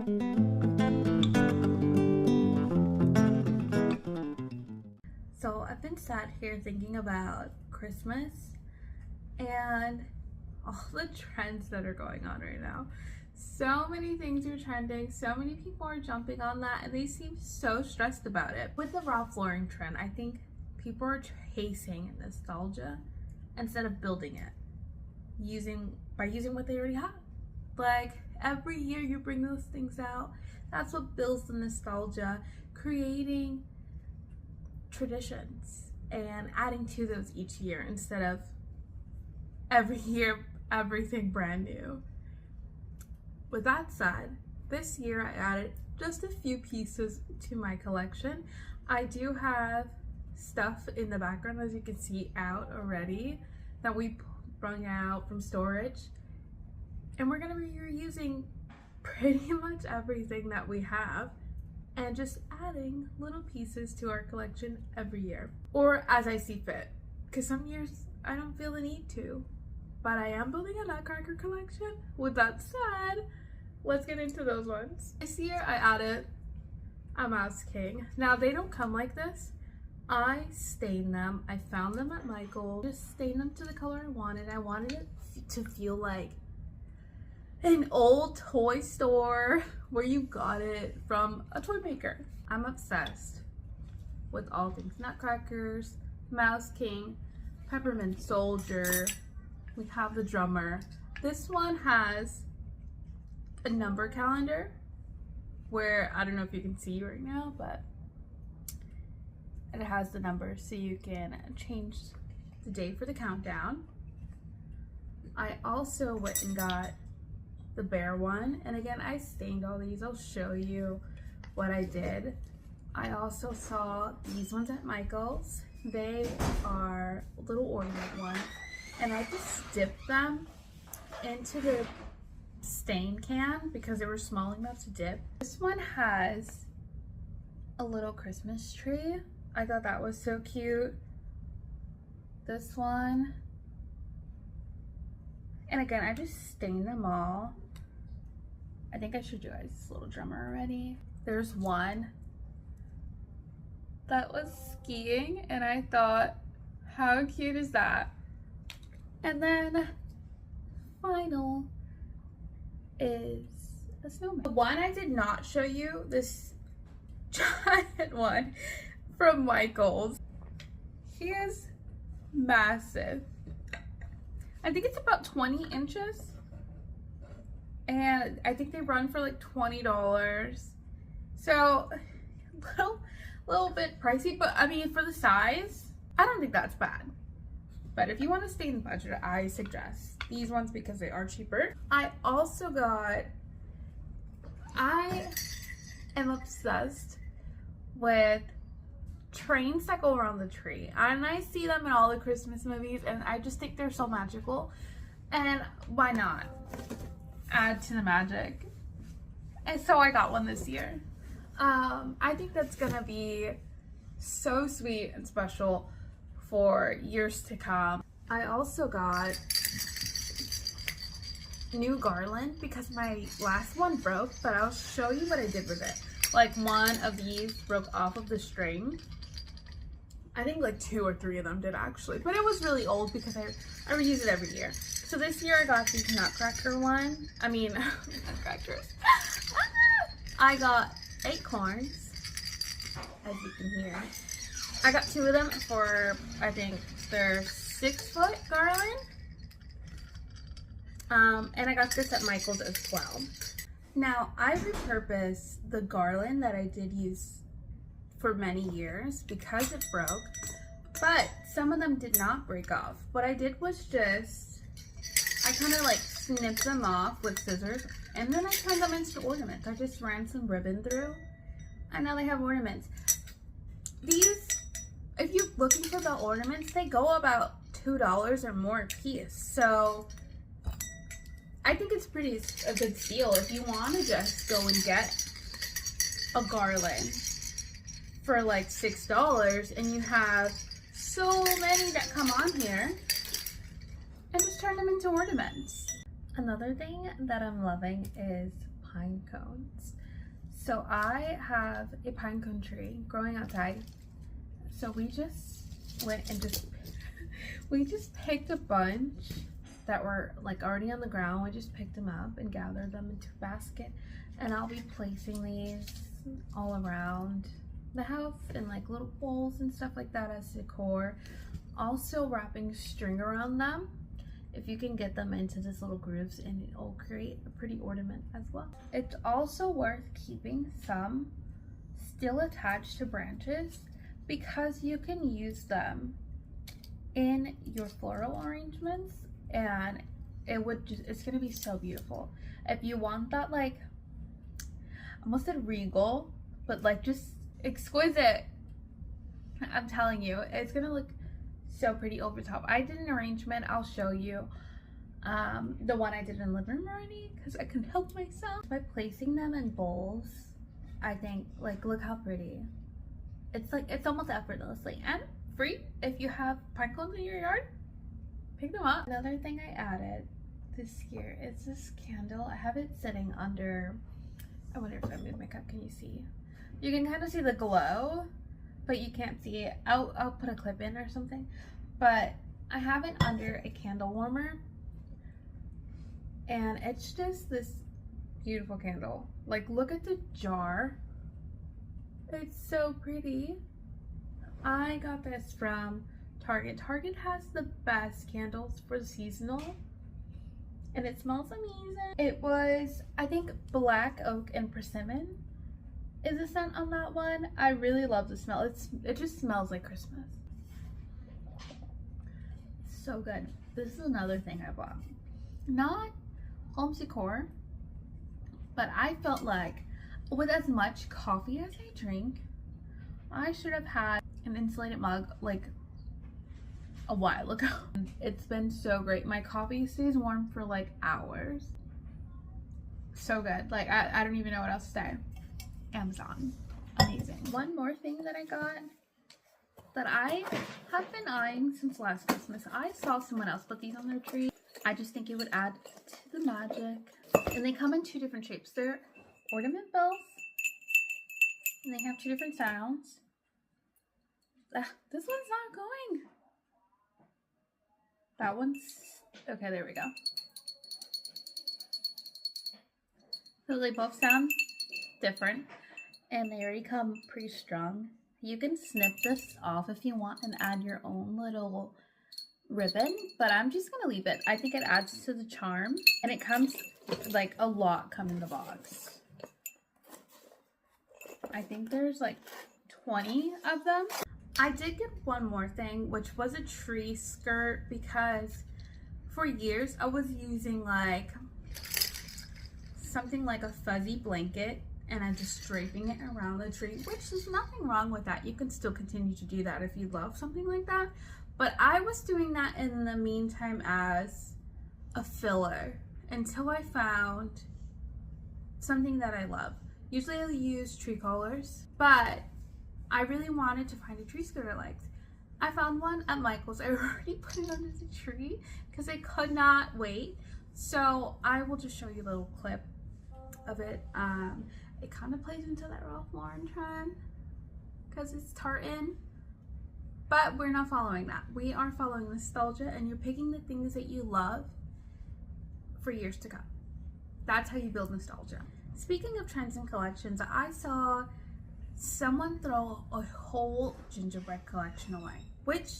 So I've been sat here thinking about Christmas and all the trends that are going on right now. So many things are trending, so many people are jumping on that, and they seem so stressed about it. With the Ralph Lauren trend, I think people are chasing nostalgia instead of building it by using what they already have. Like every year you bring those things out. That's what builds the nostalgia, creating traditions and adding to those each year instead of every year everything brand new. With that said, this year I added just a few pieces to my collection. I do have stuff in the background, as you can see, out already that we brought out from storage, and we're going to be reusing pretty much everything that we have and just adding little pieces to our collection every year, or as I see fit, because some years I don't feel the need to, but I am building a nutcracker collection. With that said, let's get into those ones. This year I added a Mouse King. Now they don't come like this. I stained them. I found them at Michael's. Just stained them to the color I wanted. I wanted it to feel like an old toy store where you got it from a toy maker. I'm obsessed with all things nutcrackers, Mouse King, Peppermint Soldier. We have the drummer. This one has a number calendar where, I don't know if you can see right now, but it has the numbers so you can change the day for the countdown. I also went and got the bear one, and again I stained all these. I'll show you what I did. I also saw these ones at Michael's. They are little ornament ones, and I just dipped them into the stain can because they were small enough to dip. This one has a little Christmas tree. I thought that was so cute. This one, and again I just stained them all. I think I should do this little drummer already. There's one that was skiing, and I thought, how cute is that? And then final is a snowman. The one I did not show you, this giant one from Michael's. He is massive. I think it's about 20 inches. And I think they run for like $20. So little bit pricey, but I mean for the size, I don't think that's bad. But if you want to stay in the budget, I suggest these ones because they are cheaper. I also got, I am obsessed with trains that go around the tree. And I see them in all the Christmas movies, and I just think they're so magical. And why not add to the magic? And so I got one this year. I think that's gonna be so sweet and special for years to come. I also got new garland because my last one broke, but I'll show you what I did with it. Like one of these broke off of the string. I think like 2 or 3 of them did actually, but it was really old because I reuse it every year. So this year I got these nutcracker one. I mean, nutcrackers. I got acorns, as you can hear. I got 2 of them for, I think they're 6-foot garland. And I got this at Michael's as well. Now, I repurposed the garland that I did use for many years because it broke, but some of them did not break off. What I did was just, I kind of like snipped them off with scissors, and then I turned them into ornaments. I just ran some ribbon through, and now they have ornaments. These, if you're looking for the ornaments, they go about $2 or more a piece. So I think it's a good steal if you want to just go and get a garland for like $6 and you have so many that come on here, and just turn them into ornaments. Another thing that I'm loving is pine cones. So I have a pine cone tree growing outside. So we just went and we just picked a bunch that were like already on the ground. We just picked them up and gathered them into a basket. And I'll be placing these all around the house in like little bowls and stuff like that as decor. Also wrapping string around them if you can get them into this little grooves, and it'll create a pretty ornament as well. It's also worth keeping some still attached to branches because you can use them in your floral arrangements, and it's gonna be so beautiful. If you want that, like, I almost said regal, but like just exquisite, I'm telling you, it's gonna look so pretty over top. I did an arrangement, I'll show you the one I did in the living room already because I couldn't help myself. By placing them in bowls, I think, like, look how pretty. It's like, it's almost effortlessly and free. If you have pine cones in your yard, pick them up. Another thing I added this year is this candle. I have it sitting under, I wonder if I move my cup, can you see? You can kind of see the glow, but you can't see it. I'll put a clip in or something. But I have it under a candle warmer, and it's just this beautiful candle. Like, look at the jar. It's so pretty. I got this from Target. Target has the best candles for seasonal, and it smells amazing. It was, I think, black oak and persimmon is the scent on that one. I really love the smell. It just smells like Christmas. So good. This is another thing I bought. Not home decor, but I felt like with as much coffee as I drink, I should have had an insulated mug like a while ago. It's been so great. My coffee stays warm for like hours. So good. Like, I don't even know what else to say. Amazon. Amazing. One more thing that I got that I have been eyeing since last Christmas. I saw someone else put these on their tree. I just think it would add to the magic. And they come in two different shapes. They're ornament bells, and they have two different sounds. This one's not going. That one's okay. There we go. So they both sound different, and they already come pre-strung. You can snip this off if you want and add your own little ribbon, but I'm just gonna leave it. I think it adds to the charm, and it comes like a lot come in the box. I think there's like 20 of them. I did get one more thing, which was a tree skirt, because for years I was using like something like a fuzzy blanket and I'm just draping it around the tree, which is nothing wrong with that. You can still continue to do that if you love something like that. But I was doing that in the meantime as a filler until I found something that I love. Usually I use tree collars, but I really wanted to find a tree skirt I liked. I found one at Michael's. I already put it under the tree because I could not wait. So I will just show you a little clip of it. It kind of plays into that Ralph Lauren trend because it's tartan, but we're not following that. We are following nostalgia, and you're picking the things that you love for years to come. That's how you build nostalgia. Speaking of trends and collections, I saw someone throw a whole gingerbread collection away, which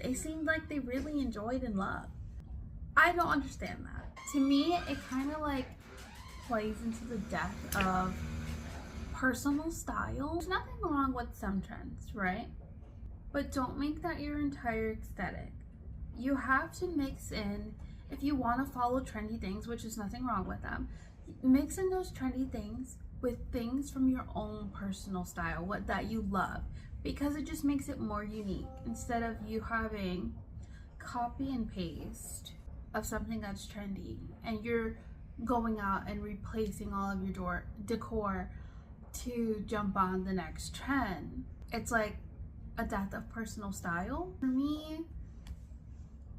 they seemed like they really enjoyed and loved. I don't understand that. To me, it kind of like plays into the depth of personal style. There's nothing wrong with some trends, right? But don't make that your entire aesthetic. You have to mix in, if you want to follow trendy things, which is nothing wrong with them, mix in those trendy things with things from your own personal style, what that you love, because it just makes it more unique instead of you having copy and paste of something that's trendy and you're going out and replacing all of your decor to jump on the next trend. It's like a death of personal style. For me,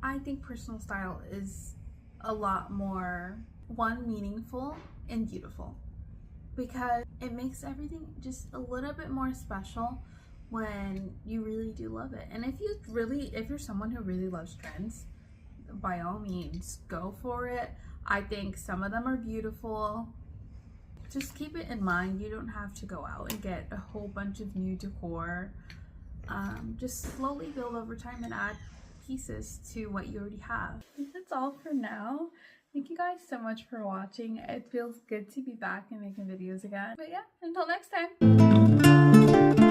I think personal style is a lot more, one, meaningful and beautiful, because it makes everything just a little bit more special when you really do love it. And if you're someone who really loves trends, by all means, go for it. I think some of them are beautiful. Just keep it in mind, you don't have to go out and get a whole bunch of new decor. Just slowly build over time and add pieces to what you already have. I think that's all for now. Thank you guys so much for watching. It feels good to be back and making videos again. But yeah, until next time.